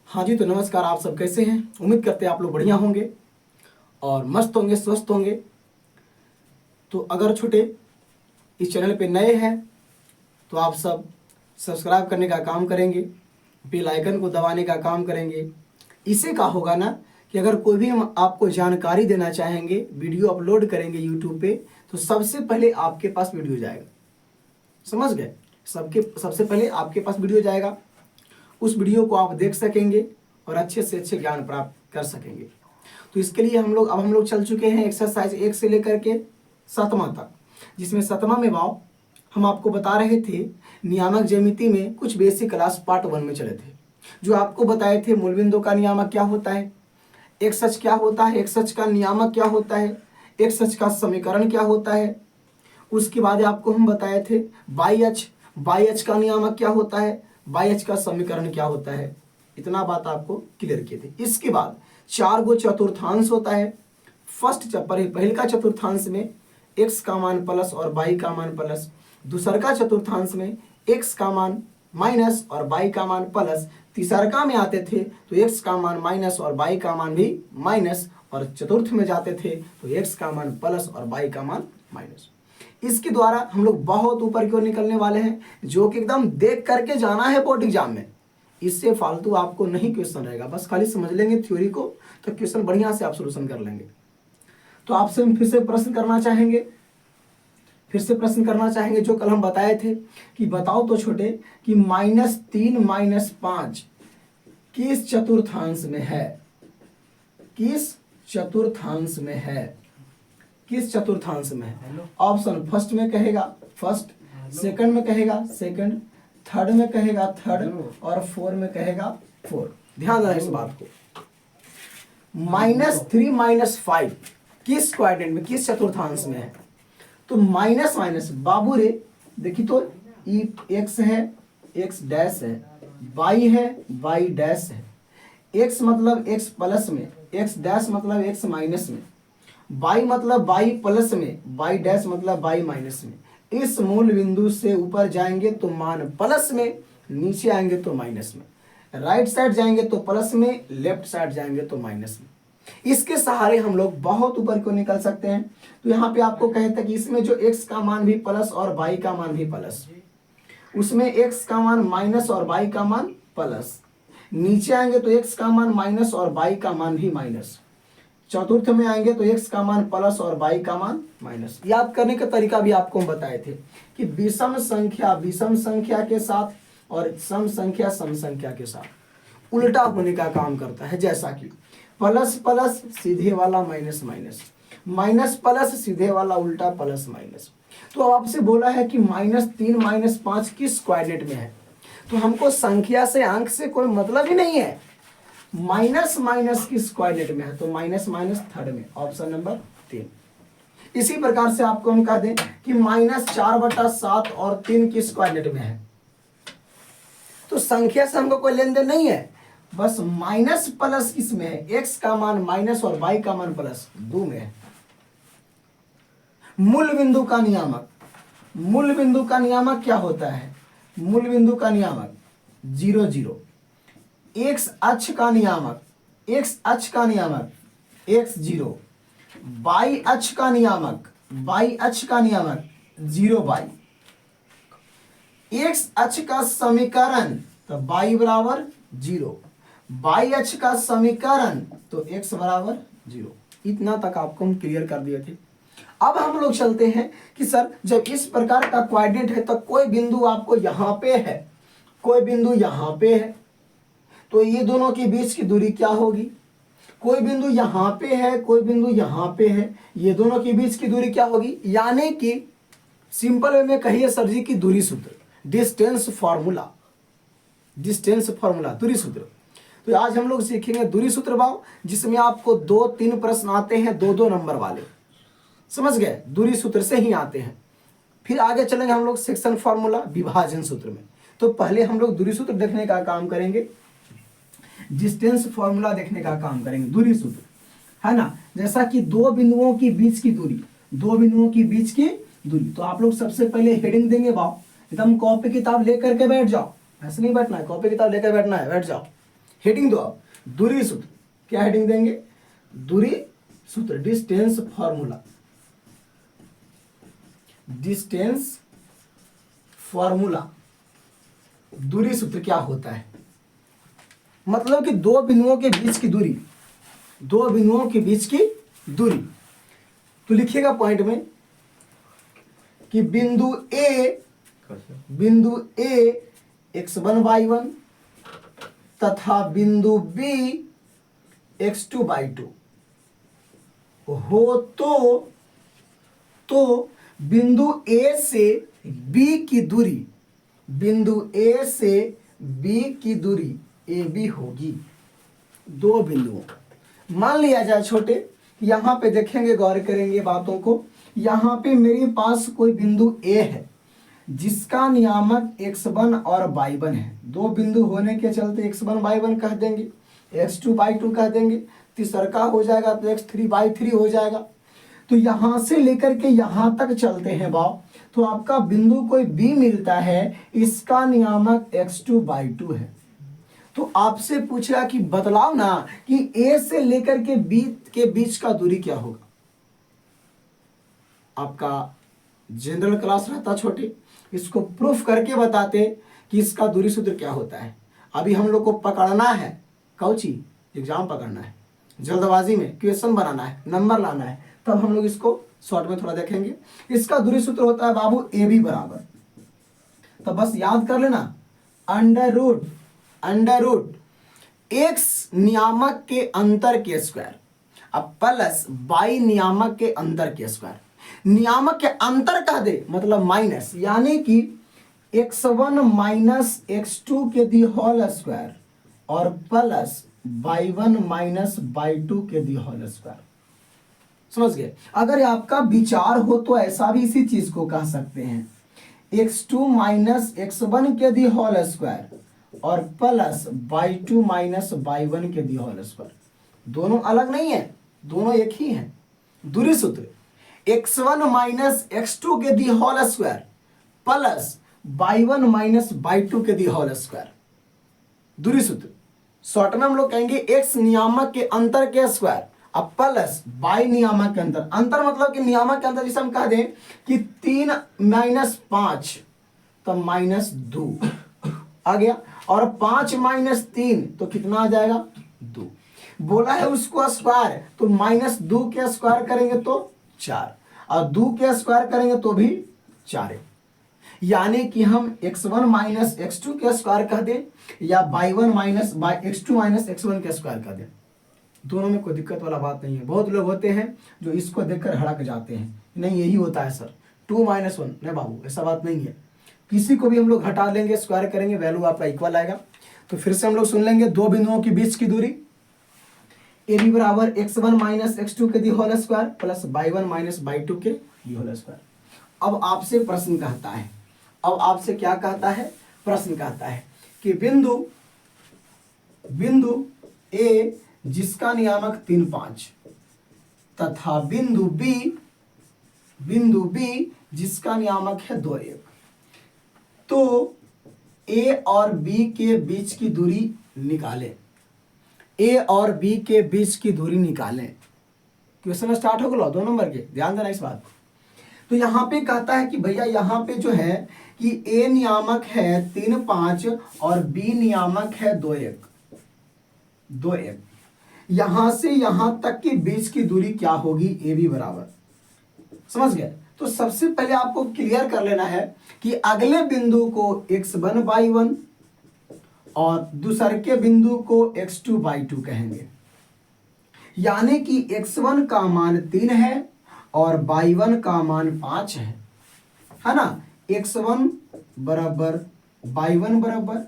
हाँ जी, तो नमस्कार। आप सब कैसे हैं? उम्मीद करते हैं आप लोग बढ़िया होंगे और मस्त होंगे, स्वस्थ होंगे। तो अगर छोटे इस चैनल पे नए हैं तो आप सब सब्सक्राइब करने का काम करेंगे, बेल आइकन को दबाने का काम करेंगे। इससे क्या होगा ना कि अगर कोई भी हम आपको जानकारी देना चाहेंगे, वीडियो अपलोड करेंगे यूट्यूब पे, तो सबसे पहले आपके पास वीडियो जाएगा। समझ गए? सबसे पहले आपके पास वीडियो जाएगा। उस वीडियो को आप देख सकेंगे और अच्छे से अच्छे ज्ञान प्राप्त कर सकेंगे। तो इसके लिए हम लोग चल चुके हैं एक्सरसाइज 1 से लेकर के 7वां तक, जिसमें 7वां में भाव हम आपको बता रहे थे नियामक ज्यामिति में कुछ बेसिक क्लास पार्ट 1 में चले थे, जो आपको बताए थे मूलबिंदु का नियामक क्या होता है, एक सच क्या होता है, एक सच का नियामक क्या होता है, एक सच का समीकरण क्या होता है। उसके बाद आपको हम बताए थे बाई अच का नियामक क्या होता है, बाई अच का समीकरण क्या होता है। इतना बात आपको क्लियर किए थे। इसके बाद 4 गो चतुर्थांश होता है। पहले का चतुर्थांश में x का मान प्लस और y का मान प्लस, दूसर का चतुर्थांश में x का मान माइनस और y का मान प्लस, तीसरका में आते थे तो x का मान माइनस और y का मान भी माइनस, और चतुर्थ में जाते थे तो x का मान प्लस और y का मान माइनस। इसके द्वारा हम लोग बहुत ऊपर की ओर निकलने वाले हैं, जो कि एकदम देख करके जाना है बोर्ड एग्जाम में। इससे फालतू आपको नहीं क्वेश्चन रहेगा, बस खाली समझ लेंगे थ्योरी को तो क्वेश्चन बढ़िया से आप सोल्यूशन कर लेंगे। तो आपसे हम फिर से प्रश्न करना चाहेंगे जो कल हम बताए थे कि बताओ तो छोटे कि -3 -5 किस चतुर्थांश में है, किस चतुर्थांश में है। ऑप्शन फर्स्ट में कहेगा फर्स्ट, सेकंड में कहेगा सेकंड, थर्ड में कहेगा थर्ड और 4 में कहेगा 4। ध्यान देना इस बात को। -3 -5 किस क्वाड्रेंट में, किस चतुर्थांश में है। तो माइनस माइनस बाबू रे देखिए तो x है, x डैश है, y है, y डैश है, x मतलब x प्लस में, x डैश मतलब x माइनस में, y मतलब y प्लस में, y डैश मतलब y माइनस में। इस मूल बिंदु से ऊपर जाएंगे तो मान प्लस में, नीचे आएंगे तो माइनस में, राइट साइड जाएंगे तो प्लस में, लेफ्ट साइड जाएंगे तो माइनस में। इसके सहारे हम लोग बहुत ऊपर को निकल सकते हैं। तो यहाँ पे आपको कहते हैं कि इसमें जो x का मान भी प्लस और y का मान भी प्लस, उसमें x का मान माइनस और y का मान प्लस, नीचे आएंगे तो x का मान माइनस और y का मान भी माइनस, चतुर्थ में आएंगे तो x का मान प्लस और y का मान माइनस। याद करने का तरीका भी आपको हम बताए थे कि विषम संख्या के साथ और सम संख्या के साथ उल्टा होने का काम करता है। जैसा कि प्लस प्लस सीधे वाला माइनस माइनस, माइनस प्लस सीधे वाला उल्टा प्लस माइनस। तो आपसे बोला है कि -3 -5 किस क्वाड्रेंट में है, तो हमको संख्या से अंक से कोई मतलब ही नहीं है। माइनस माइनस किस क्वाड्रेंट में है, तो माइनस माइनस थर्ड में, ऑप्शन नंबर 3। इसी प्रकार से आपको हम कह दें कि -4/7 और 3 किस क्वाड्रेंट में है, तो संख्या से हमको कोई लेन देन नहीं है, बस माइनस प्लस किसमें है, x का मान माइनस और y का मान प्लस 2 में है। मूल बिंदु का नियामक क्या होता है, मूल बिंदु का नियामक 0 0, x अक्ष का नियामक x0, y अक्ष का नियामक 0y, x अक्ष का समीकरण तो y बराबर 0, y अक्ष का समीकरण तो x बराबर 0। इतना तक आपको हम क्लियर कर दिए थे। अब हम लोग चलते हैं कि सर जब इस प्रकार का क्वाड्रेंट है तो कोई बिंदु आपको यहाँ पे है, कोई बिंदु यहाँ पे है, तो ये दोनों के बीच की दूरी क्या होगी। कोई बिंदु यहाँ पे है, कोई बिंदु यहाँ पे है, ये दोनों के बीच की दूरी क्या होगी। यानी कि सिंपल वे में कहिए सर जी की दूरी सूत्र, डिस्टेंस फॉर्मूला दूरी सूत्र। तो आज हम लोग सीखेंगे दूरी सूत्र भाव, जिसमें आपको 2-3 प्रश्न आते हैं 2-2 नंबर वाले, समझ गए, दूरी सूत्र से ही आते हैं। फिर आगे चलेंगे हम लोग सेक्शन फॉर्मूला विभाजन सूत्र में। तो पहले हम लोग दूरी सूत्र देखने का काम करेंगे, डिस्टेंस फॉर्मूला देखने का काम करेंगे, दूरी सूत्र है ना। जैसा कि दो बिंदुओं की बीच की दूरी, तो आप लोग सबसे पहले हेडिंग देंगे भाव, एकदम कॉपी किताब लेकर के बैठ जाओ, ऐसे नहीं बैठना है, कॉपी किताब लेकर बैठना है, बैठ जाओ। हेडिंग दो आप, दूरी सूत्र। क्या हेडिंग देंगे? दूरी सूत्र, डिस्टेंस फॉर्मूला। डिस्टेंस फॉर्मूला, दूरी सूत्र क्या होता है? मतलब कि दो बिंदुओं के बीच की दूरी, दो बिंदुओं के बीच की दूरी। तो लिखिएगा पॉइंट में कि बिंदु ए x1 y1 तथा बिंदु B x2 y2 हो तो बिंदु A से B की दूरी, बिंदु A से B की दूरी AB होगी। दो बिंदुओं, मान लिया जाए छोटे, यहां पे देखेंगे, गौर करेंगे बातों को। यहां पे मेरे पास कोई बिंदु A है जिसका नियामक x1 और y1 है। दो बिंदु होने के चलते x1 y1 कह देंगे, x2 y2 कह देंगे, तीसरा हो जाएगा तो x3 y3 हो जाएगा। तो यहां से लेकर के यहां तक चलते हैं बाव, तो आपका बिंदु कोई B मिलता है, इसका नियामक x2 y2 है। तो आपसे पूछा कि बतलाओ ना कि A से लेकर के B के बीच का दूरी क्या होगा। आपका जनरल क्लास रहता छोटे, इसको प्रूफ करके बताते कि इसका दूरी सूत्र क्या होता है। अभी हम लोग को पकड़ना है, कौची एग्जाम पकड़ना है, जल्दबाजी में क्वेश्चन बनाना है, नंबर लाना है, तब हम लोग इसको शॉर्ट में थोड़ा देखेंगे। इसका दूरी सूत्र होता है बाबू AB बराबर, तो बस याद कर लेना, अंडर रूट x नियामक के अंतर के स्क्वायर अब प्लस y नियामक के अंतर के स्क्वायर। नियामक के अंतर कह दे मतलब माइनस, यानी कि x1 माइनस x2 के दी होल स्क्वायर और प्लस y1 माइनस y2 के दी होल स्क्वायर। समझ गए? अगर आपका विचार हो तो ऐसा भी इसी चीज को कह सकते हैं, x2 माइनस x1 के दी होल स्क्वायर और प्लस y2 माइनस y1 के दी होल स्क्वायर। दोनों अलग नहीं है, दोनों एक ही हैं। दूरी सूत्र x1 माइनस x2 के the whole square plus y1 minus y2 के दी होल स्क्वायर। दूरी सूत्र शॉर्ट में हम लोग कहेंगे x नियामक के अंतर के स्क्वायर अब प्लस y नियामक के अंतर। अंतर मतलब कि नियामक के अंतर जिसे हम कह दें कि 3 माइनस 5 तो माइनस 2 आ गया, और 5 माइनस 3 तो कितना आ जाएगा 2। बोला है उसको स्क्वायर, तो माइनस 2 के स्क्वायर करेंगे तो 4 और 2 के स्क्वायर करेंगे तो भी 4 है। यानी कि हम x1 माइनस x2 के स्क्वायर कह दें या y1 minus x2 minus x1 के स्क्वायर कह दें, दोनों में कोई दिक्कत वाला बात नहीं है। बहुत लोग होते हैं जो इसको देखकर हड़क जाते हैं, नहीं यही होता है सर 2 माइनस 1, नहीं बाबू ऐसा बात नहीं है। किसी को भी हम लोग हटा लेंगे, स्क्वायर करेंगे, वैल्यू आपका इक्वल आएगा। तो फिर से हम लोग सुन लेंगे, दो बिंदुओं के बीच की दूरी AB बराबर x1 माइनस x2 के the whole square plus y1 minus y2 के दी होल स्क्वायर। अब आपसे प्रश्न कहता है, अब आपसे क्या कहता है? प्रश्न कहता है कि बिंदु A जिसका नियामक 3 5 तथा बिंदु B जिसका नियामक है 2 1, तो A और B के बीच की दूरी निकालें। A और B के बीच की दूरी निकालें। क्वेश्चन स्टार्ट हो गया 2 नंबर के, ध्यान देना इस बात को। तो यहाँ पे कहता है कि भैया यहाँ पे जो है कि A नियामक है 3 5 और B नियामक है 2 1। यहां से यहां तक के बीच की दूरी क्या होगी? AB बराबर, समझ गए? तो सबसे पहले आपको क्लियर कर लेना है कि अगले बिंदु को x1 y1 और दूसरे के बिंदु को x2 y2 कहेंगे। यानी कि x1 का मान 3 है और y1 का मान 5 है ना। x1 बराबर y1 बराबर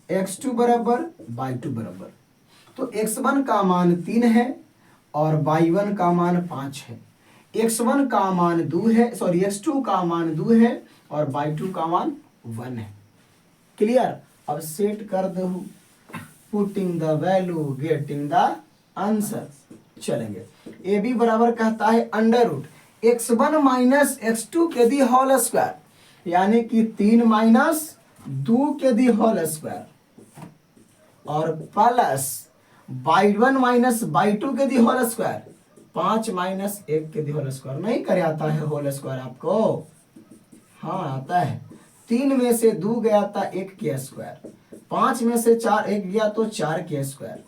x2 बराबर y2 बराबर, तो x1 का मान 3 है और y1 का मान 5 है। x1 का मान 2 है, सॉरी x2 का मान 2 है और y2 का मान 1 है। क्लियर? अब सेट कर दो, putting the value getting the answer. चलेंगे, AB बराबर कहता है under root x1 minus x2 के दी होल स्क्वायर, यानी कि 3 माइनस 2 के दी होल स्क्वायर और प्लस y1 माइनस y2 के दी होल स्क्वायर, 5 माइनस 1 के दी होल स्क्वायर। नहीं करे आता है होल स्क्वायर आपको? हाँ आता है। 3 में से 2 गया था 1 के स्क्वायर, 5 में से 4 1 गया तो 4 के स्क्वायर।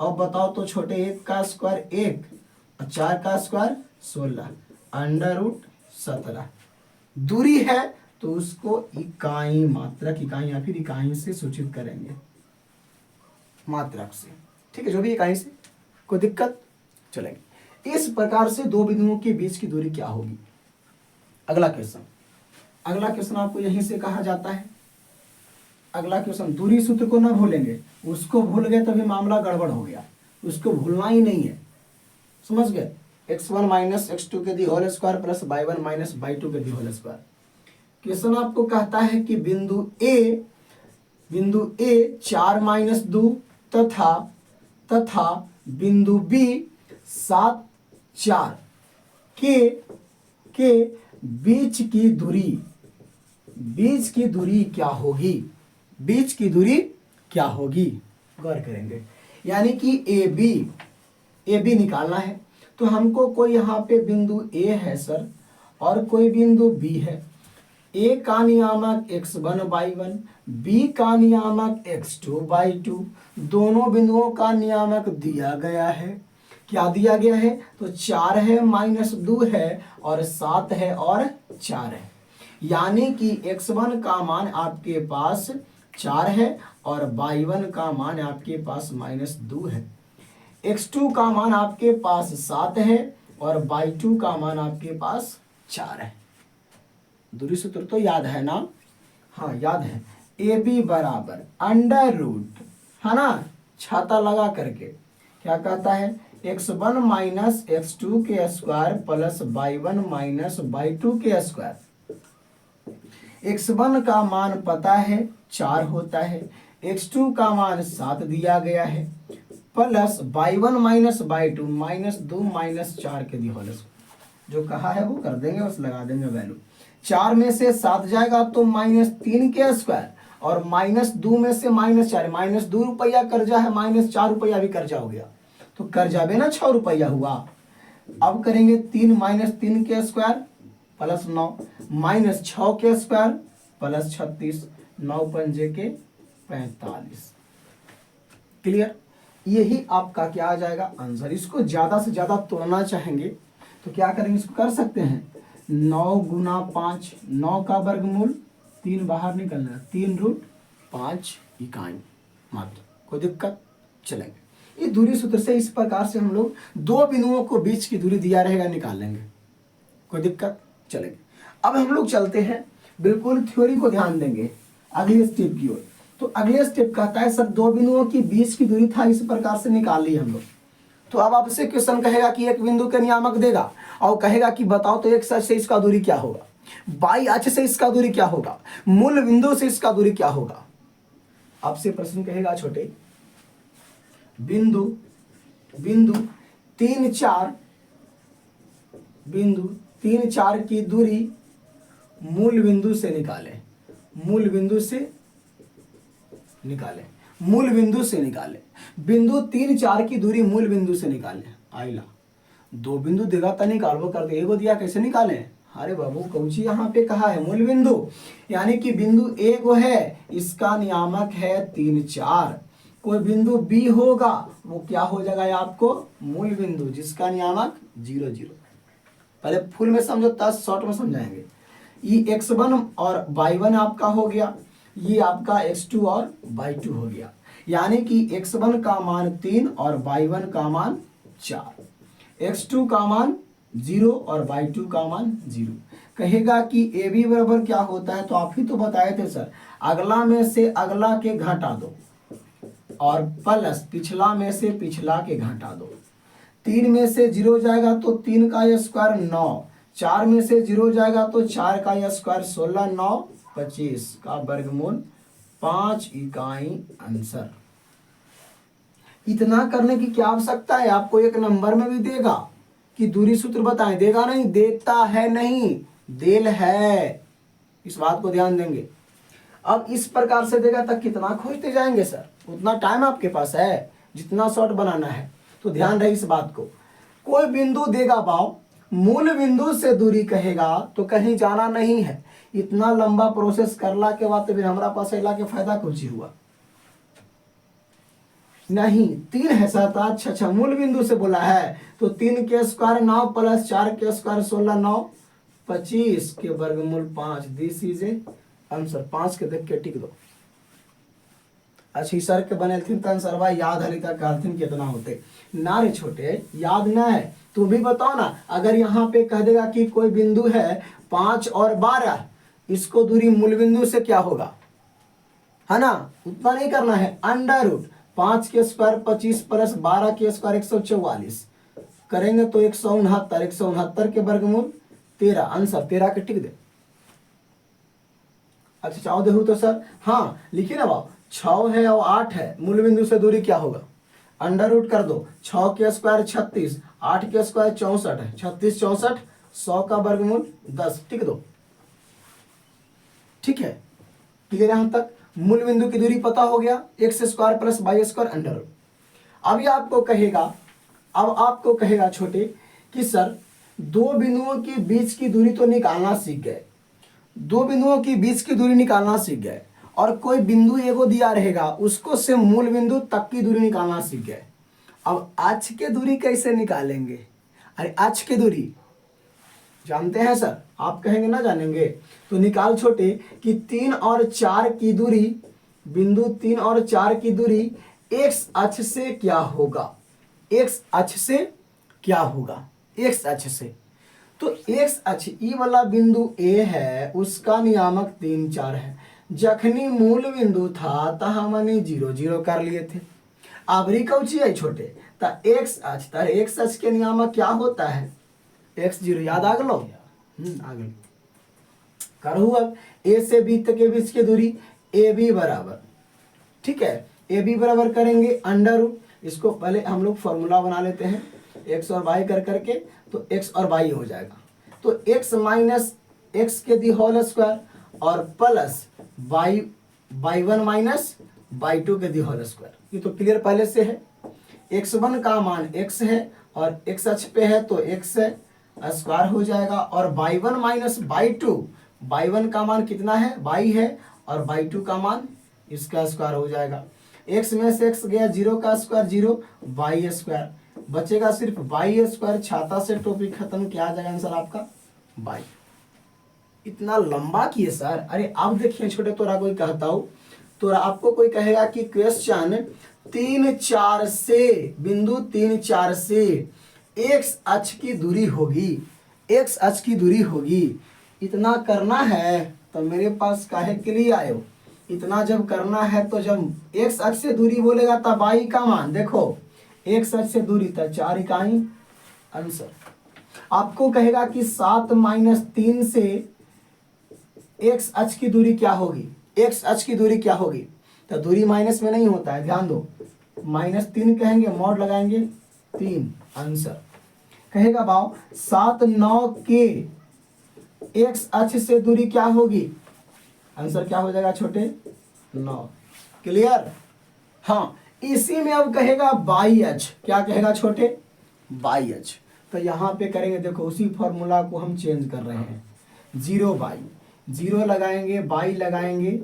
अब बताओ तो छोटे, 1 का स्क्वायर 1 और 4 का स्क्वायर 16, अंडर रूट 17। दूरी है तो उसको इकाई, मात्रक इकाई या फिर इकाई से सूचित करेंगे, मात्रक से। ठीक है, जो भी इकाई से, कोई दिक्कत? चलेंगे। इस प्रकार से दो बिंदुओं के बीच की दूरी क्या होगी? अगला क्वेश्चन आपको यहीं से कहा जाता है। अगला क्वेश्चन, दूरी सूत्र को ना भूलेंगे, उसको भूल गए तभी मामला गड़बड़ हो गया, उसको भूलना ही नहीं है। समझ गए? x1 माइनस x2 के the whole square plus y1 minus y2 के दी होल स्क्वायर। क्वेश्चन आपको कहता है कि बिंदु ए 4 माइनस 2 तथा बिंदु B 7 4 के बीच की दूरी क्या होगी? बीच की दूरी क्या होगी? गौर करेंगे। यानी कि ए बी निकालना है, तो हमको कोई यहाँ पे बिंदु ए है सर और कोई बिंदु बी है। ए का नियामक x1/1, बी का नियामक x2/2, दोनों बिंदुओं का नियामक दिया गया है। क्या दिया गया है? तो 4 है माइनस 2 है और 7 है और 4 है। यानी कि x1 का मान आपके पास 4 है और y1 का मान आपके पास माइनस 2 है। x2 का मान आपके पास 7 है और y2 का मान आपके पास 4 है। दूरी सूत्र तो याद है ना? हाँ याद है। ए बी बराबर अंडर रूट, है ना, छाता लगा करके क्या कहता है? x1 माइनस x2 के square plus y1 minus y2 के स्क्वायर। x1 का मान पता है 4 होता है, x2 का मान 7 दिया गया है, plus y1 minus y2 minus 2 minus 4 के दी होल स्क्वायर। जो कहा है वो कर देंगे, बस लगा देंगे वैल्यू। 4 में से 7 जाएगा तो माइनस 3 के स्क्वायर और माइनस 2 में से माइनस 4, माइनस 2 रुपया कर्जा है, माइनस 4 रुपया भी कर्जा हो गया, तो कर्जा भी ना 6 रुपया हुआ। अब करेंगे 3 माइनस 3 के स्क्वायर प्लस 9 माइनस 6 के स्क्वायर प्लस 36, 9 पंजे के 45। क्लियर? यही आपका क्या आ जाएगा? आंसर। इसको ज्यादा से ज्यादा तोड़ना चाहेंगे तो क्या करेंगे? इसको कर सकते हैं 9 गुना 5, 9 का वर्गमूल 3 बाहर निकलना, 3√5 इकाई मात्र। कोई दिक्कत? चलेंगे। ये दूरी सूत्र से इस प्रकार से हम लोग दो बिंदुओं को बीच की दूरी दिया रहेगा निकाल लेंगे। कोई दिक्कत? चलेंगे। अब हम लोग चलते हैं, बिल्कुल थ्योरी को ध्यान देंगे अगले स्टेप की ओर। तो अगले स्टेप कहता है सर दो बिंदुओं की बीच की दूरी था इस प्रकार से निकाल ली हम लोग। तो अब आपसे क्वेश्चन कहेगा कि एक बिंदु के नियामक देगा और कहेगा कि बताओ तो एक अक्ष से इसका दूरी क्या होगा, बाई अक्ष से इसका दूरी क्या होगा, मूल बिंदु से इसका दूरी क्या होगा। आपसे प्रश्न कहेगा छोटे, बिंदु 3 4 की दूरी मूल बिंदु से निकालें, मूल बिंदु से निकालें। बिंदु 3 4 की दूरी मूल बिंदु से निकालें। आइला दो बिंदु देगा तो निकालबो कर दे, एगो दिया कैसे निकालें? अरे बाबू कौची यहाँ पे कहा है मूल बिंदु, यानी कि बिंदु ए को है, इसका नियामक है 3 4। कोई बिंदु बी होगा वो क्या हो जाएगा आपको? मूल बिंदु जिसका नियामक 0 0। पहले फुल में समझो तब शॉर्ट में समझाएंगे। ये x1 और y1 आपका हो गया, ये आपका x2 और y2 हो गया। यानी कि x1 का मान 3 और y1 का मान 4, x2 का मान 0 और y2 का मान 0। कहेगा कि ए बी बराबर क्या होता है? तो आप ही तो बताए थे सर, अगला में से अगला के घटा दो और प्लस पिछला में से पिछला के घटा दो। 3 में से 0 जाएगा तो 3 का स्क्वायर 9, 4 में से 0 जाएगा तो 4 का स्क्वायर 16, 9 25 का वर्गमूल 5 इकाई आंसर। इतना करने की क्या आवश्यकता है? आपको एक नंबर में भी देगा कि दूरी सूत्र बताएं, देगा नहीं? देता है नहीं, देल है, इस बात को ध्यान देंगे। अब इस प्रकार से देगा तक कितना खोजते जाएंगे सर? उतना टाइम आपके पास है जितना शॉर्ट बनाना है। तो ध्यान रहे इस बात को। कोई बिंदु देगा भाव, मूल बिंदु से दूरी कहेगा तो कहीं जाना नहीं है। इतना लंबा प्रोसेस करला के बाद तो फिर हमारा पास अला के फायदा कुछ ही हुआ नहीं। 3 है 7 8 अच्छा मूल बिंदु से बोला है तो 3 के स्क्वायर 9 प्लस 4 के स्क्वायर 16 9 25 के वर्गमूल 5। This is A answer. 5 के देख के टिक दो। अच्छी सर के बने थे तन सरवा याद हली तक करथिन कितना होते ना रे छोटे, याद ना है। तू भी बताओ ना, अगर यहाँ पे कह देगा कि कोई बिंदु है 5 और 12, इसको दूरी मूल बिंदु से क्या होगा, है ना, उतना नहीं करना है। अंडर रूट 5 के स्क्वायर 25 प्लस 12 के स्क्वायर 144 करेंगे तो 169, 169 के वर्गमूल 13। आंसर 13 के टिक दे। अच्छा चाहो देखो तो सर, हाँ लिखिए ना बाबू, 6 है और 8 है, मूल बिंदु से दूरी क्या होगा, अंडर रूट कर दो। 6 के स्क्वायर 36, 8 के स्क्वायर 64 है, 36 64 100 का वर्गमूल 10 टिक दो। ठीक है, क्लियर यहां तक। मूल बिंदु की दूरी पता हो गया, X square plus Y square under root. अभी आपको कहेगा, अब आपको कहेगा छोटे कि सर दो बिंदुओं के बीच की दूरी तो निकालना सीख गए, दो बिंदुओं के बीच की दूरी निकालना सीख गए, और कोई बिंदु एगो दिया रहेगा उसको से मूल बिंदु तक की दूरी निकालना सीख गए। अब आज की दूरी कैसे निकालेंगे? अरे आज की दूरी जानते हैं सर, आप कहेंगे ना जानेंगे, तो निकाल छोटे कि 3 और 4 की दूरी, बिंदु 3 और 4 की दूरी एक्स अक्ष से क्या होगा, एक्स अक्ष से क्या होगा, एक्स अक्ष से। तो एक्स अक्ष ई वाला बिंदु ए है, उसका नियामक 3 4 है। जखनी मूल बिंदु था तो हमने 0 0 कर लिए थे। अबरी कौची है छोटे, तो एक्स अक्ष, तर एक्स अक्ष के नियामक क्या होता है, x0 याद आ गलो, आ गल करू। अब ए से बी तक के बीच की दूरी ए बी बराबर, ठीक है, ए बी बराबर करेंगे अंडर रूट, इसको पहले हम लोग फॉर्मूला बना लेते हैं x और y कर करके, तो x और y हो जाएगा, तो x माइनस एक्स के दी होल स्क्वायर और प्लस y1 माइनस y2 के दी होल स्क्वायर। ये तो क्लियर पहले से है। x1 का मान x है और x अक्ष पे है तो x है स्क्वायर हो जाएगा, और y1 माइनस y2, y1 का मान कितना है y है, और y2 का मान इसका स्क्वायर हो जाएगा। x में से x गया 0 का स्क्वायर 0, y स्क्वायर बचेगा सिर्फ y स्क्वायर, छाता से टोपी खत्म, क्या आ जाएगा आंसर आपका y। इतना लंबा किए सर। अरे अब देखिए छोटे, तोरा कोई कहता हूँ, तो आपको कोई कहेगा कि क्वेश्चन 3 4 से, बिंदु 3 4 से एक्स अक्ष की दूरी होगी, एक्स अक्ष की दूरी होगी, इतना करना है तो मेरे पास काहे के लिए आए हो। इतना जब करना है तो जब एक्स अक्ष से दूरी बोलेगा तब y का मान देखो, एक्स अक्ष से दूरी तक 4 इकाई। आंसर आपको कहेगा कि 7 माइनस 3 से एक्स अक्ष की दूरी क्या होगी, एक्स अक्ष की दूरी क्या होगी, तो दूरी माइनस में नहीं होता है, ध्यान दो, -3 कहेंगे, मॉड लगाएंगे 3। आंसर कहेगा भाव 7 9 के एक्स अक्ष से दूरी क्या होगी, आंसर क्या हो जाएगा छोटे 9। क्लियर। हाँ, इसी में अब कहेगा बाई अक्ष, क्या कहेगा छोटे बाई अक्ष। तो यहाँ पे करेंगे, देखो उसी फॉर्मूला को हम चेंज कर रहे हैं, 0 बाई 0 लगाएंगे, बाई लगाएंगे,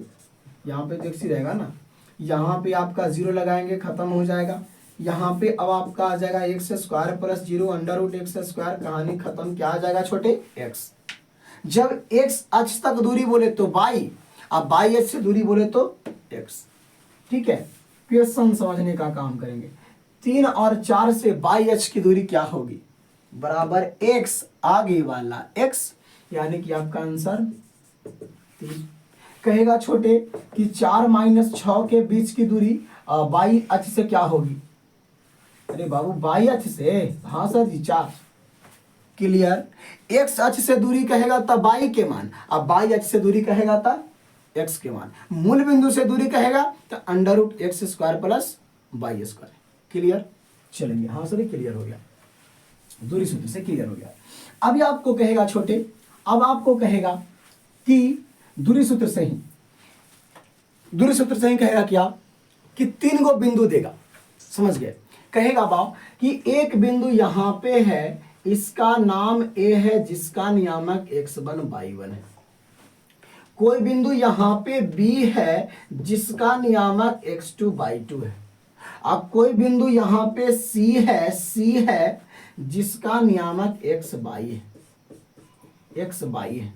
यहाँ पे देखसी रहेगा ना, यहाँ पे आपका 0 लगाएंगे, खत्म हो जाएगा। यहाँ पे अब आपका आ जाएगा X square plus 0 under root X square, कहानी खत्म। क्या आ जाएगा छोटे एक्स। जब एक्स अक्ष तक दूरी बोले तो बाई, अब बाई अक्ष से दूरी बोले तो एक्स। ठीक है, क्वेश्चन समझने का काम करेंगे। 3 और 4 से बाई अक्ष की दूरी क्या होगी, बराबर एक्स आगे वाला एक्स, यानी कि आपका आंसर 3। कहेगा छोटे कि 4 माइनस 6 के बीच की दूरी बाई अक्ष से क्या होगी, अरे बाबू बाई अक्ष से, हाँ सर जी 4। क्लियर। एक्स अक्ष से दूरी कहेगा तब बाई के मान, अब बाई अक्ष से दूरी कहेगा तब एक्स के मान। मूल बिंदु से दूरी कहेगा तो under root X square plus Y square. Clear. चलेंगे, हाँ सर क्लियर हो गया, दूरी सूत्र से क्लियर हो गया। अभी आपको कहेगा छोटे, अब आपको कहेगा कि दूरी सूत्र से ही कहेगा क्या कि 3 गो बिंदु देगा, समझ गए। कहेगा बाव कि एक बिंदु यहाँ पे है, इसका नाम ए है, जिसका नियामक x1 y1 है। कोई बिंदु यहाँ पे बी है, जिसका नियामक x2 y2 है। अब कोई बिंदु यहाँ पे सी है, जिसका नियामक x y है।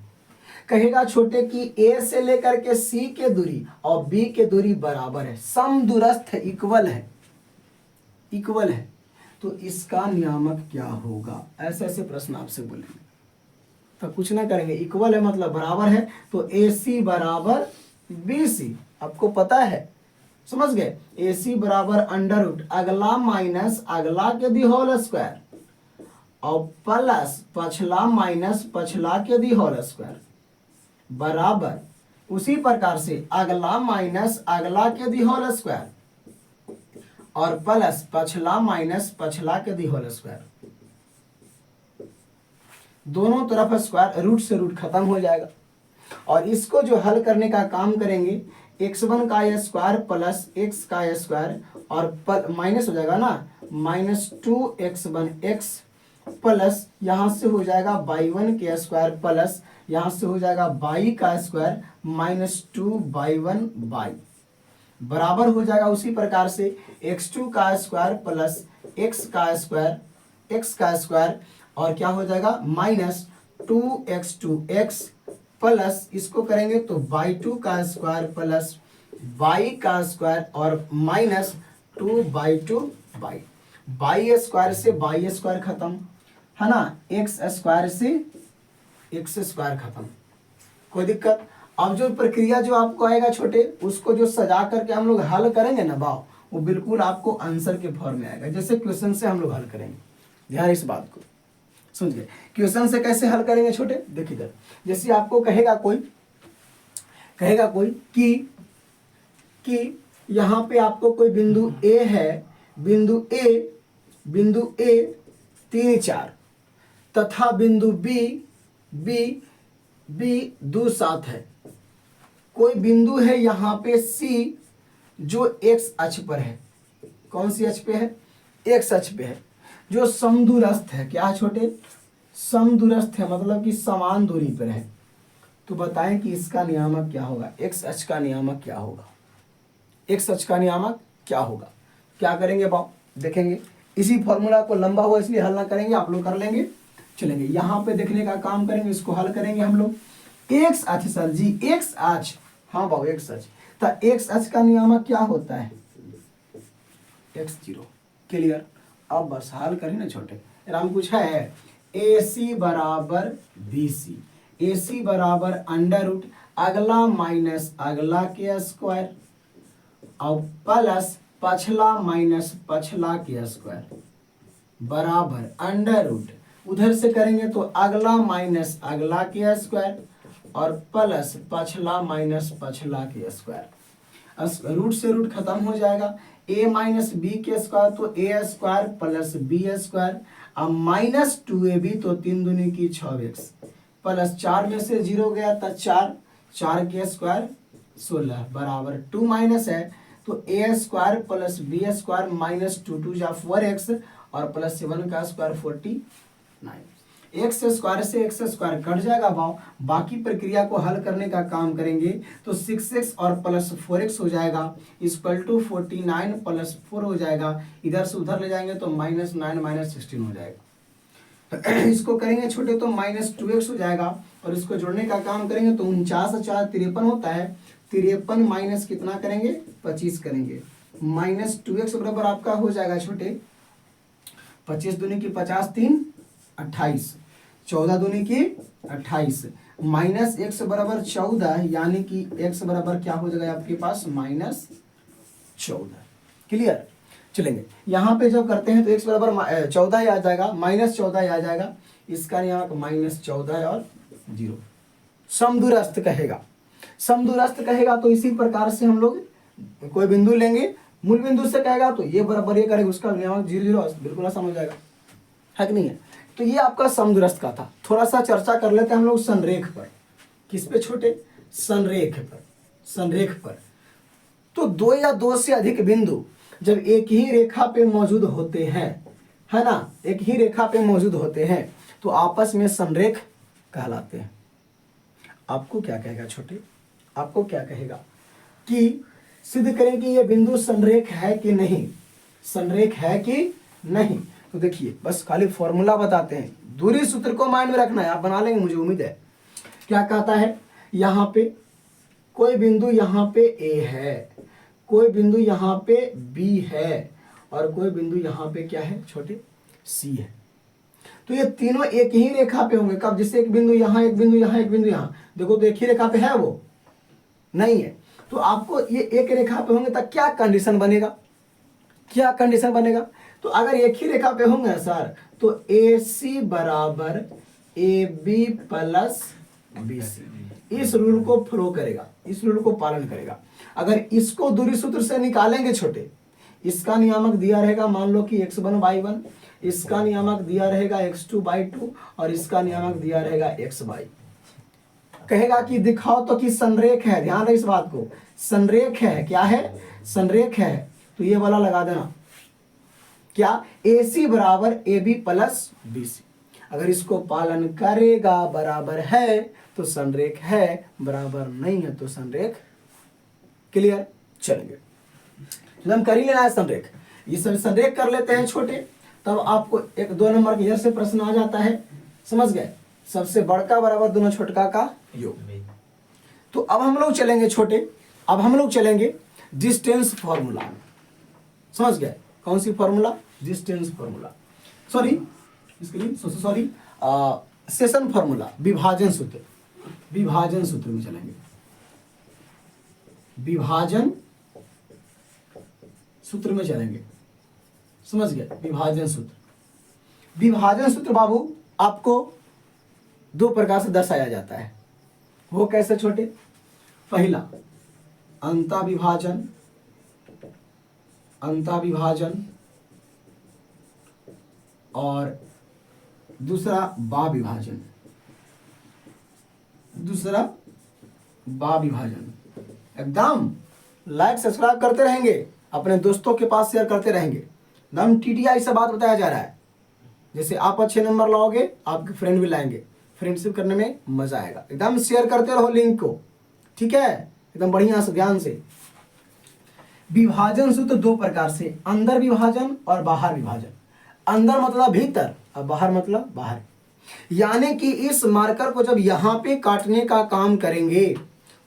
कहेगा छोटे कि ए से लेकर के सी के दूरी और बी के दूरी बराबर है, समदूरस्थ है, इक्वल है, तो इसका नियामक क्या होगा? ऐसे ऐसे प्रश्न आपसे बोलेंगे, तो कुछ ना करेंगे, इक्वल है मतलब बराबर है, तो ए सी बराबर बी सी, आपको पता है, समझ गए। ए सी बराबर अंडर रूट अगला माइनस अगला के दी होल स्क्वायर और प्लस पछला माइनस पछला के दी होल स्क्वायर बराबर उसी प्रकार से अगला माइनस अगला के दी होल स्क्वायर और प्लस पछला माइनस पछला के दी होल स्क्वायर। दोनों तरफ स्क्वायर, रूट से रूट खत्म हो जाएगा। और इसको जो हल करने का काम करेंगे, x1 का स्क्वायर प्लस x का स्क्वायर और माइनस हो जाएगा ना, -2x1 x प्लस यहाँ से हो जाएगा y1 के स्क्वायर प्लस यहाँ से हो जाएगा y का स्क्वायर -2y1 y बराबर हो जाएगा उसी प्रकार से x2 का स्क्वायर प्लस x का स्क्वायर और क्या हो जाएगा -2x2 x प्लस इसको करेंगे तो y2 का स्क्वायर प्लस y का स्क्वायर और -2y2 y स्क्वायर से y स्क्वायर खत्म है ना, x स्क्वायर से x स्क्वायर खत्म, कोई दिक्कत। अब जो प्रक्रिया जो आपको आएगा छोटे, उसको जो सजा करके हम लोग हल करेंगे ना बाव, वो बिल्कुल आपको आंसर के फॉर्म में आएगा, जैसे क्वेश्चन से हम लोग हल करेंगे। ध्यान इस बात को समझिए, क्वेश्चन से कैसे हल करेंगे छोटे, देखिए इधर, जैसे आपको कहेगा कोई कि यहाँ पे आपको कोई बिंदु ए है, बिंदु ए 3 4 तथा बिंदु बी 2 7 है। कोई बिंदु है यहाँ पे सी जो x अक्ष पर है, कौन सी अक्ष पे है? x अक्ष पे है, जो समदूरस्थ है। क्या छोटे? समदूरस्थ है, मतलब कि समान दूरी पर है। तो बताएं कि इसका नियामक क्या होगा, x अक्ष का नियामक क्या होगा, x अक्ष का नियामक क्या होगा। क्या करेंगे बाप, देखेंगे, इसी फॉर्मूला को लंबा हुआ इसलिए हल ना करेंगे, आप लोग कर लेंगे। चलेंगे यहाँ पे देखने का काम करेंगे, इसको हल करेंगे हम लोग। x अक्ष सर जी, x अक्ष, हाँ बाबू x अक्ष, तो x अक्ष का नियामक क्या होता है? x0। क्लियर। अब बस हल करें ना छोटे, राम पूछा है AC बराबर BC, AC बराबर अंडर रूट अगला माइनस अगला के स्क्वायर और प्लस पछला माइनस पछला के स्क्वायर बराबर अंडर रूट, उधर से करेंगे तो अगला माइनस अगला के स्क्वायर और प्लस पछला माइनस पछला के स्क्वायर। रूट से रूट खत्म हो जाएगा, a माइनस बी के स्क्वायर तो a square plus B square अब -2ab तो 3 दूनी की 6x प्लस 4 में से 0 गया तो 4 के स्क्वायर 16 बराबर 2 माइनस है तो a square plus B square -2 2 जा 4x और प्लस 7 का स्क्वायर 49। x स्क्वायर से x स्क्वायर कट जाएगा भाव, बाकी प्रक्रिया को हल करने का काम करेंगे तो 6x और प्लस 4x हो जाएगा इक्वल टू 49 प्लस 4 हो जाएगा। इधर से उधर ले जाएंगे तो -9 -16 हो जाएगा। इसको करेंगे छोटे तो -2x हो जाएगा और इसको जोड़ने का काम करेंगे तो 49 4 53 होता है, 53 माइनस कितना करेंगे 25 करेंगे, -2x बराबर आपका हो जाएगा छोटे 25 दूनी की 50 3 28 14 दूनी की 28 माइनस x बराबर 14 यानी कि x बराबर क्या हो जाएगा आपके पास -14। क्लियर। चलेंगे यहाँ पे जब करते हैं तो x बराबर 14 ही आ जाएगा, -14 ही आ जाएगा, इसका यहाँ -14 और 0 समदूरस्थ कहेगा। समदूरस्थ कहेगा तो इसी प्रकार से हम लोग कोई बिंदु लेंगे, मूल बिंदु से कहेगा तो ये बराबर ये करेगा, उसका नियामक 0 0 बिल्कुल आसान हो जाएगा, है कि नहीं है। तो ये आपका समदूरस्थ का था। थोड़ा सा चर्चा कर लेते हैं हम लोग संरेख पर। किस पे छोटे? संरेख पर। संरेख पर तो दो या दो से अधिक बिंदु जब एक ही रेखा पे मौजूद होते हैं, है ना, एक ही रेखा पे मौजूद होते हैं तो आपस में संरेख कहलाते हैं। आपको क्या कहेगा छोटे, आपको क्या कहेगा कि सिद्ध करें कि ये बिंदु संरेख है कि नहीं, संरेख है कि नहीं। तो देखिए बस खाली फॉर्मूला बताते हैं, दूरी सूत्र को माइंड में रखना है, आप बना लेंगे मुझे उम्मीद है। क्या कहता है, यहाँ पे कोई बिंदु यहाँ पे ए है, कोई बिंदु यहाँ पे बी है और कोई बिंदु यहाँ पे क्या है छोटे, सी है। तो ये तीनों एक ही रेखा पे होंगे। कब, जैसे एक बिंदु यहाँ, एक बिंदु यहाँ, एक बिंदु यहाँ, देखो तो एक ही रेखा पे है, वो नहीं है। तो आपको ये एक रेखा पे होंगे तब क्या कंडीशन बनेगा, क्या कंडीशन बनेगा, तो अगर एक ही रेखा पे होंगे सर तो ए सी बराबर A B plus B C, इस रूल को फॉलो करेगा, इस रूल को पालन करेगा। अगर इसको दूरी सूत्र से निकालेंगे छोटे, इसका नियामक दिया रहेगा मान लो कि x1/1, इसका नियामक दिया रहेगा x2/2 और इसका नियामक दिया रहेगा x/, कहेगा कि दिखाओ तो कि संरेख है, ध्यान रहे इस बात को, संरेख है, क्या है, संरेख है। तो ये वाला लगा देना, क्या, AC बराबर AB प्लस BC, अगर इसको पालन करेगा बराबर है तो संरेख है, बराबर नहीं है तो संरेख। क्लियर, चलेंगे तो हम कर ही लेना है संरेख, ये सब संरेख कर लेते हैं छोटे, तब आपको एक 2 नंबर के इधर से प्रश्न आ जाता है, समझ गए, सबसे बड़का बराबर दोनों छोटका का योग। तो अब हम लोग चलेंगे छोटे, अब हम लोग चलेंगे डिस्टेंस फॉर्मूला, समझ गए, कौन सी formula, distance formula, sorry section formula, विभाजन सूत्र, विभाजन सूत्र में चलेंगे, विभाजन सूत्र में चलेंगे, समझ गए, विभाजन सूत्र। विभाजन सूत्र बाबू आपको 2 प्रकार से दर्शाया जाता है, वो कैसे छोटे, पहला अंता विभाजन, अंता विभाजन, और दूसरा बा विभाजन, दूसरा बा विभाजन। एकदम लाइक सब्सक्राइब करते रहेंगे, अपने दोस्तों के पास शेयर करते रहेंगे, एकदम TTI से बात बताया जा रहा है। जैसे आप अच्छे नंबर लाओगे आपके फ्रेंड भी लाएंगे, फ्रेंडशिप करने में मजा आएगा, एकदम शेयर करते रहो लिंक को, ठीक है, एकदम बढ़िया से ध्यान से। विभाजन सूत्र 2 प्रकार से, अंदर विभाजन और बाहर विभाजन। अंदर मतलब भीतर और बाहर मतलब बाहर, यानी कि इस मार्कर को जब यहाँ पे काटने का काम करेंगे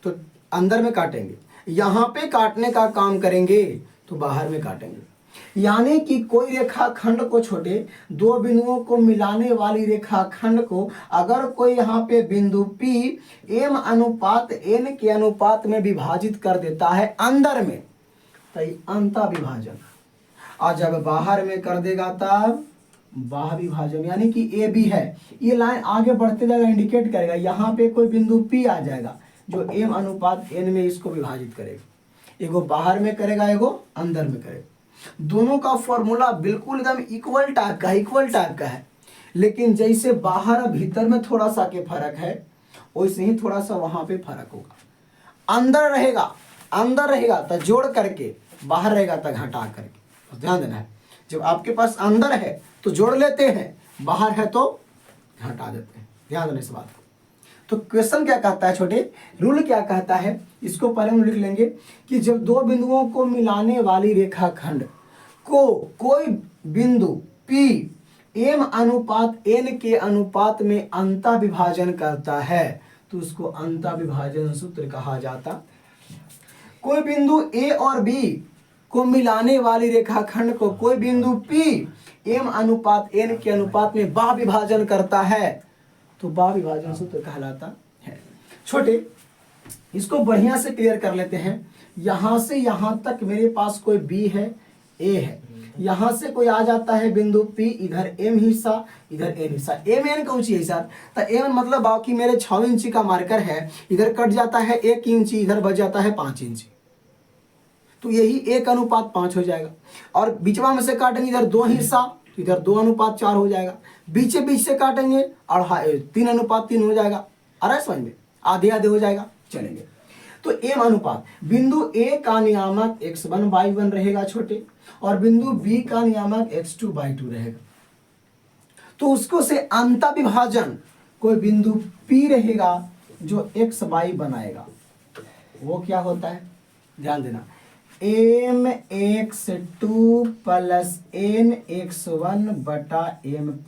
तो अंदर में काटेंगे, यहाँ पे काटने का काम करेंगे तो बाहर में काटेंगे। यानी कि कोई रेखाखंड को छोटे, 2 बिंदुओं को मिलाने वाली रेखाखंड को अगर कोई यहाँ पे बिंदु P m अनुपात n के अनुपात में विभाजित कर देता है अंदर में, तो अंता विभाजन, और जब बाहर में कर देगा तब बाह्य विभाजन। यानी कि ए बी है, ये लाइन आगे बढ़ते जाएगा, इंडिकेट करेगा यहाँ पे कोई बिंदु P आ जाएगा जो m अनुपात n में इसको विभाजित करेगा, एगो बाहर में करेगा, एगो अंदर में करेगा। दोनों का फॉर्मूला बिल्कुल एकदम इक्वल टाइप का है, इक्वल टाइप का है, लेकिन जैसे बाहर और भीतर में थोड़ा सा के फर्क है वैसे ही थोड़ा सा वहां पे फर्क होगा। अंदर रहेगा, अंदर रहेगा तो जोड़ करके, बाहर रहेगा तो घटा करके, तो ध्यान देना है। जब आपके पास अंदर है तो जोड़ लेते हैं, बाहर है तो घटा देते हैं, ध्यान देना इस बात को। तो क्वेश्चन क्या कहता है छोटे, रूल क्या कहता है, इसको पहले हम लिख लेंगे कि जब 2 बिंदुओं को मिलाने वाली रेखाखंड को कोई बिंदु P m अनुपात n के अनुपात में अंता विभाजन करता है तो उसको अंता विभाजन सूत्र कहा जाता। कोई बिंदु A और B को मिलाने वाली रेखाखंड को कोई बिंदु P m अनुपात n के अनुपात में बाह्य विभाजन करता है तो बाह्य विभाजन सूत्र कहलाता है। छोटे इसको बढ़िया से क्लियर कर लेते हैं। यहां से यहां तक मेरे पास कोई B है, A है, यहां से कोई आ जाता है बिंदु P, इधर m हिस्सा, इधर n हिस्सा। m n कौन सी है सर, तो m मतलब बाकी मेरे 6 इंची का मार्कर है, इधर कट जाता है 1 इंची, इधर बच जाता है 5 इंची, तो यही 1 अनुपात 5 हो जाएगा। और बीचवा में से काटेंगे इधर 2 हिस्सा, इधर 2 अनुपात 4 हो जाएगा। बीच से काटेंगे और 3 अनुपात 3 हो जाएगा। आ रहा है समझ में, आधे आधे हो जाएगा। चलेंगे तो एम अनुपात बिंदु ए का नियामक x1/1 रहेगा छोटे, और बिंदु बी का नियामक x2/2 रहेगा। तो उसको से अंतर विभाजन कोई बिंदु P रहेगा जो x/y बनाएगा, वो क्या होता है ध्यान देना, mx2 + nx1 बटा m +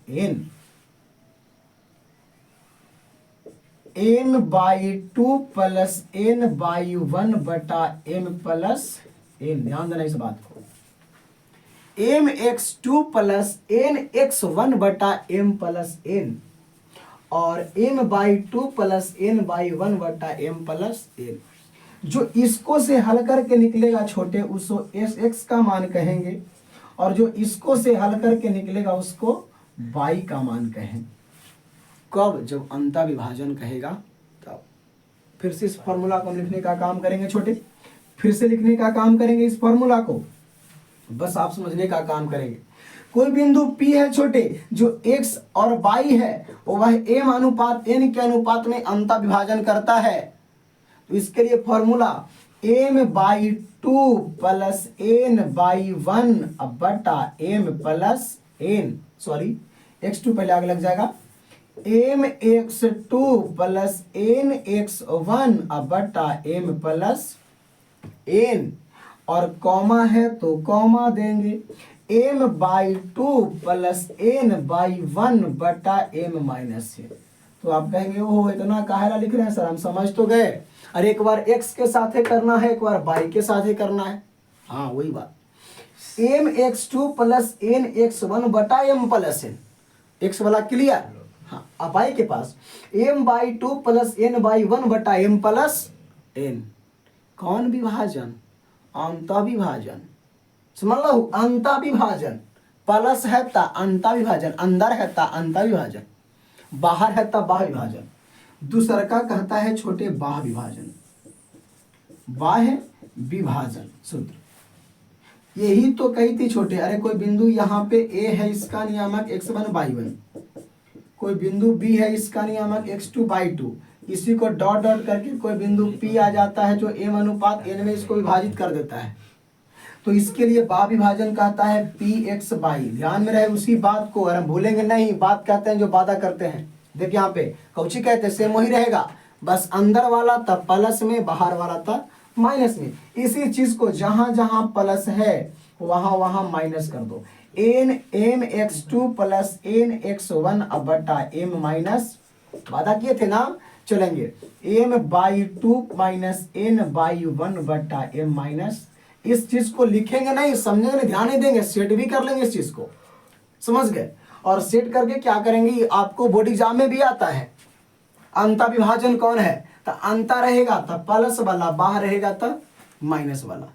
n, m/2 + n/1 बटा m + n। ध्यान देना इस बात को, mx2 + nx1 बटा m + n और m/2 + n/1 बटा m + n। जो इसको से हल करके निकलेगा छोटे उसको x का मान कहेंगे, और जो इसको से हल करके निकलेगा उसको y का मान कहेंगे। कब? जब अंतर विभाजन कहेगा तब। फिर से इस फॉर्मूला को हम लिखने का काम करेंगे छोटे, फिर से लिखने का काम करेंगे इस फॉर्मूला को, बस आप समझने का काम करेंगे। कोई बिंदु P है छोटे जो x और y है, वह m अनुपात n के अनुपात में अंतर विभाजन करता है। तो इसके लिए फॉर्मूला m/2 + n/1 बटा m + n, सॉरी x2 पहले आगे लग जाएगा, mx2 + nx1 बटा m + n, और कॉमा है तो कॉमा देंगे, m/2 + n/1 बटा m - n। तो आप कहेंगे ओहो इतना काहेला लिख रहे हैं सर, हम समझ तो गए, अरे एक बार x के साथ करना है, एक बार y के साथ करना है। हाँ वही बात, mx2 + nx1 बटा m + n, x वाला क्लियर। हाँ अब y के पास m/2 + n/1 बटा m + n। कौन विभाजन? अंतर विभाजन, समझ लो, अंतर विभाजन, प्लस है ता अंतर विभाजन, अंदर है ता अंतर विभाजन, बाहर है ता बाह्य विभाजन। दूसरा का कहता है छोटे बाह्य विभाजन, बाह्य विभाजन सूत्र। यही तो कही थी छोटे, अरे कोई बिंदु यहाँ पे A है, इसका नियामक x1/1, कोई बिंदु B है, इसका नियामक x2/2, इसी को डॉट डॉट करके कोई बिंदु P आ जाता है जो m अनुपात n में इसको विभाजित कर देता है। तो इसके लिए बाह्य विभाजन कहता है Px/y। ध्यान में रहे उसी बात को, अरे हम भूलेंगे नहीं, बात कहते हैं जो वादा करते हैं। देखिए यहाँ पे कौची कहते हैं, सेम वही रहेगा, बस अंदर वाला तब प्लस में, बाहर वाला तब माइनस में। इसी चीज को जहां जहां प्लस है वहां वहां माइनस कर दो, mx2 + nx1 बटा m माइनस, वादा किए थे ना, चलेंगे m/2 - n/1 बटा m माइनस। इस चीज को लिखेंगे नहीं, समझेंगे, ध्यान नहीं देंगे, सेट भी कर लेंगे इस चीज को, समझ गए। और सेट करके क्या करेंगे, आपको बोर्ड एग्जाम में भी आता है, अंतर विभाजन कौन है, तो अंतर रहेगा तब प्लस वाला, बाहर रहेगा तब माइनस वाला।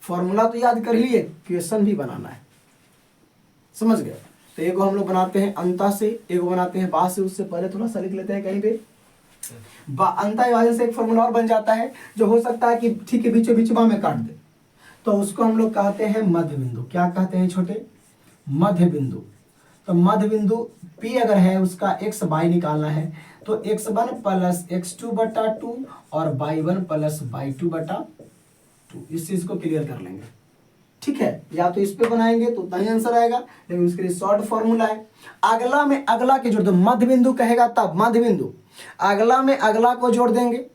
फॉर्मूला तो याद कर लिए, क्वेश्चन भी बनाना है, समझ गए। तो एक हम लोग बनाते हैं अंतर से, एक बनाते हैं बाहर से। उससे पहले थोड़ा सा लिख लेते हैं कहीं पे, अंतर विभाजन से एक फॉर्मूला और बन जाता है जो हो सकता है कि ठीक है बीचों बीच में काट दे, तो उसको हम लोग कहते हैं मध्य बिंदु। क्या कहते हैं छोटे? मध्य बिंदु। तो मध्य बिंदु P अगर है, उसका x/y निकालना है, तो x1 + x2/2 और y1 + y2/2। इस चीज को क्लियर कर लेंगे, ठीक है। या तो इस पे बनाएंगे तो उतना ही आंसर आएगा, लेकिन उसके लिए शॉर्ट फॉर्मूला है। अगला में अगला के जोड़ दो, मध्य बिंदु कहेगा तब मध्य बिंदु, अगला में अगला को जोड़ देंगे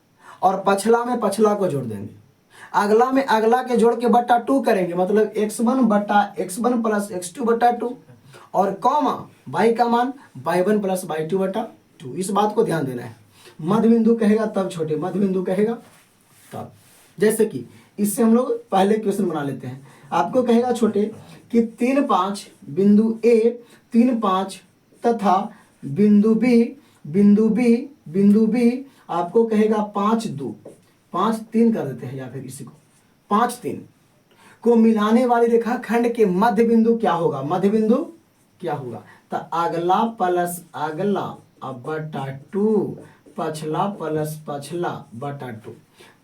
और पछला में पछला को जोड़ देंगे। अगला में अगला के जोड़ के बटा 2 करेंगे, मतलब x1 + x2/2 और कॉमा y का मान y1 + y2/2। इस बात को ध्यान देना है। मध्य बिंदु कहेगा तब छोटे, मध्य बिंदु कहेगा तब। जैसे कि इससे हम लोग पहले क्वेश्चन बना लेते हैं। आपको कहेगा छोटे कि 3, 5 बिंदु A, 3, 5 तथा बिंदु B आपको कहेगा 5, 2, 5, 3 कर देते हैं, या फिर इसी को 5, 3 को मिलाने वाली रेखाखंड के मध्य बिंदु क्या होगा? मध्य बिंदु क्या होगा? तो अगला प्लस अगला बटा 2, पछला प्लस पछला बटा 2।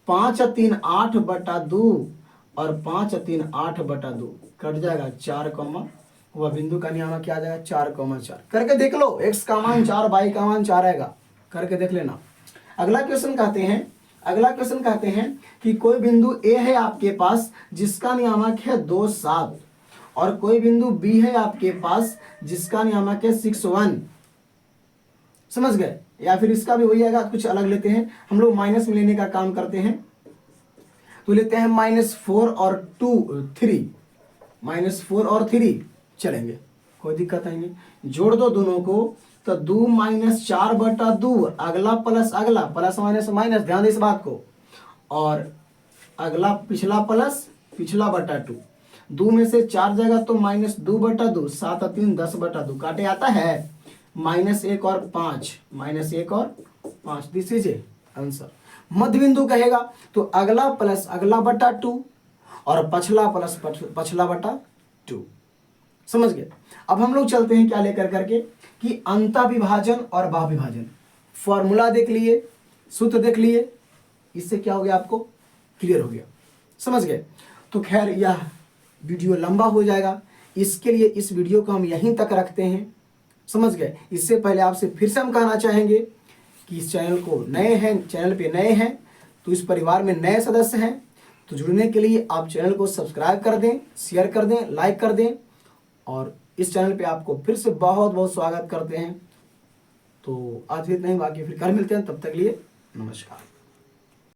5, 3, 8/2 और 5, 3, 8/2 कट जाएगा 4, वह बिंदु का नियामक क्या आ जाएगा 4, 4। करके देख लो, x का मान 4, y का मान 4 आएगा, करके देख लेना। अगला क्वेश्चन कहते हैं, अगला क्वेश्चन कहते हैं कि कोई बिंदु ए है आपके पास जिसका नियामक है 2 7 और कोई बिंदु बी है आपके पास जिसका नियामक है 6 1। समझ गए? या फिर इसका भी वही आएगा, कुछ अलग लेते हैं हम लोग, माइनस में लेने का काम करते हैं। तो लेते हैं -4 और 2 3, -4 और 3 चलेंगे, कोई दिक्कत नहीं। जोड़ दो दोनों को तो 2 - 4/2, अगला प्लस अगला, प्लस माइनस माइनस, ध्यान दे इस बात को, और अगला पिछला प्लस पिछला बटा 2। 2 में से 4 जाएगा तो -2/2, 7 और 3 10/2, काटे आता है -1 और 5, -1 और 5, दिस इज ए आंसर। मध्य बिंदु कहेगा तो अगला प्लस अगला बटा 2 और पछला प्लस पछला बटा 2। समझ गए? अब हम लोग चलते हैं क्या लेकर करके कि अंतःविभाजन और बहुविभाजन। फॉर्मूला देख लिए, सूत्र देख लिए, इससे क्या हो गया आपको क्लियर हो गया। समझ गए? तो खैर यह वीडियो लंबा हो जाएगा, इसके लिए इस वीडियो को हम यहीं तक रखते हैं। समझ गए? इससे पहले आपसे फिर से हम कहना चाहेंगे कि इस चैनल को नए हैं, चैनल पे नए हैं तो इस परिवार में नए सदस्य हैं, तो जुड़ने के लिए आप चैनल को सब्सक्राइब कर दें, शेयर कर दें, लाइक कर दें, और इस चैनल पे आपको फिर से बहुत बहुत स्वागत करते हैं। तो आज इतना ही, बाकी फिर कल मिलते हैं, तब तक लिए नमस्कार।